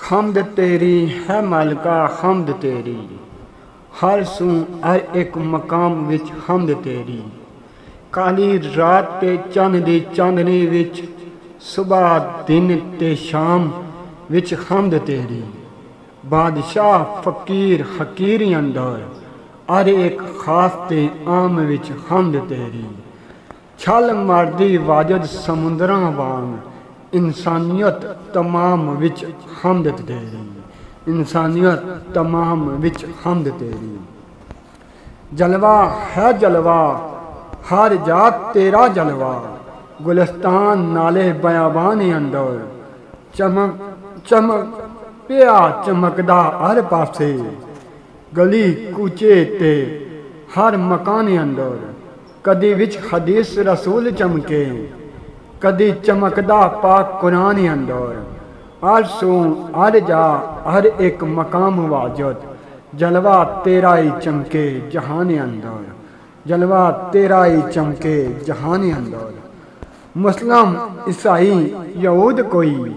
हम्द तेरी है मालिका हम्द तेरी, हर सू हर एक मकाम विच हम्द तेरी। काली रात ते चंद दी चांदनी विच, सुबह दिन ते शाम विच हम्द तेरी। बादशाह फकीर हकीरी अंदर, हर एक खास ते आम विच हम्द तेरी। छल मारदी वाजद समुंदरां वांग, इंसानियत तमाम विच हम्द तेरी। इंसानियत तमाम विच हम्द तेरी। जलवा है जलवा, हर जात तेरा जलवा। गुलिस्तान नाले बयाबान अंदर, चमक चमक पिया चमकदा हर पासे। गली कूचे ते हर मकान अंदर, कदी विच हदीस रसूल चमके, कदी चमकदा पाक कुरान अंदर। हर सू हर जा हर एक मकाम वाजद, जलवा तेरा ही चमके जहान अंदर। जलवा तेरा ही चमके जहान अंदर। मुस्लिम ईसाई यहूद कोई,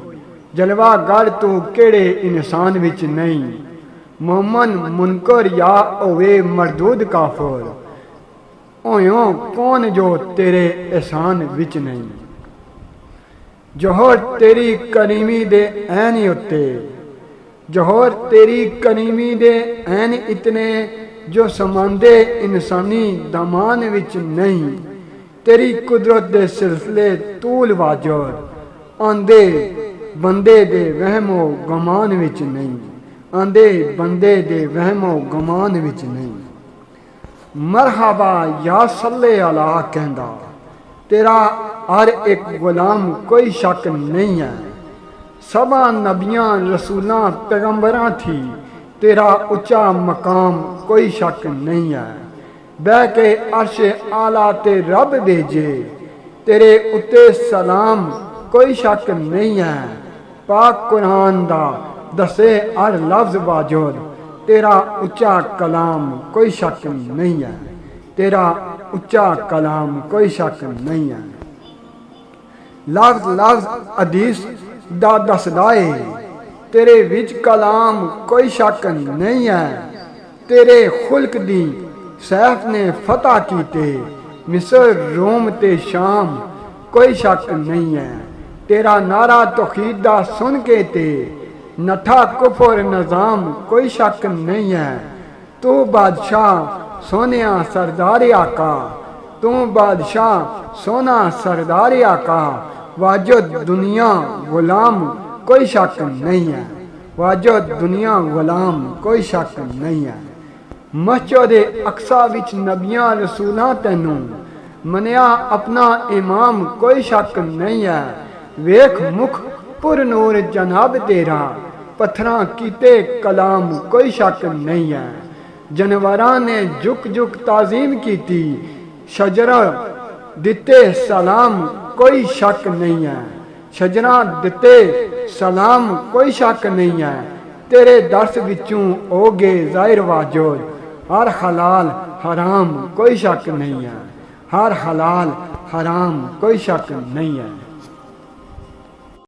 जलवा गर तू केड़े इंसान विच नहीं। मोमन मुनकर या होवे मरदूद काफर, होयों कौन जो तेरे एहसान विच नहीं। जोहर तेरी करीमी दे ऐन उत्ते, जोहर तेरी करीमी दे ऐन इतने, जो समांदे इंसानी दमान विच नहीं। तेरी कुदरत दे सिलसिले तूल वाजर, आंदे बंदे दे वहमो गमान विच नहीं। आंदे बंदे दे वहमो गमान विच नहीं। मरहबा या सल्ले अला कहंदा, तेरा हर एक गुलाम कोई शक नहीं है। सबा नबियां रसूलां पैगंबरां थी, तेरा उच्चा मकाम कोई शक नहीं है। बह के अर्श आला ते रब भेजे, तेरे उत्ते सलाम कोई शक नहीं है। पाक कुरान दा दसे हर लफ्ज वाजद, तेरा उच्चा कलाम कोई शक नहीं है। तेरा उच्चा कलाम कोई शक नहीं है। लफ्ज लफ्ज हदीस दा दसदा है, तेरे विच कलाम कोई शक नहीं है। तेरे खुल्क दी सैफ ने फतह कीते, मिस्र रोम ते शाम कोई शक नहीं है। तेरा नारा तौहीद दा सुन के ते नठा कुफर निज़ाम कोई शक नहीं है। तू बादशाह सोनिया सरदारी आका, तू बादशाह सोना सरदारी आका। वाजद दुनिया गुलाम कोई शक नहीं है। वाजद दुनिया गुलाम कोई शक नहीं है। मस्जिद अक्सा विच नबियां रसूलां तैनू मनिया अपना इमाम कोई शक नहीं है। वेख मुख पुर नूर जनाब तेरा, पत्थरां कीते कलाम कोई शक नहीं है। जानवरां ने झुक झुक ताजीम की थी, शजरा दिते सलाम कोई शक नहीं है। शजरा दिते सलाम कोई शक नहीं है। तेरे दर्स विचों होगे जाहिर वाजद, हर हलाल हराम कोई शक नहीं है। हर हलाल हराम कोई शक नहीं है।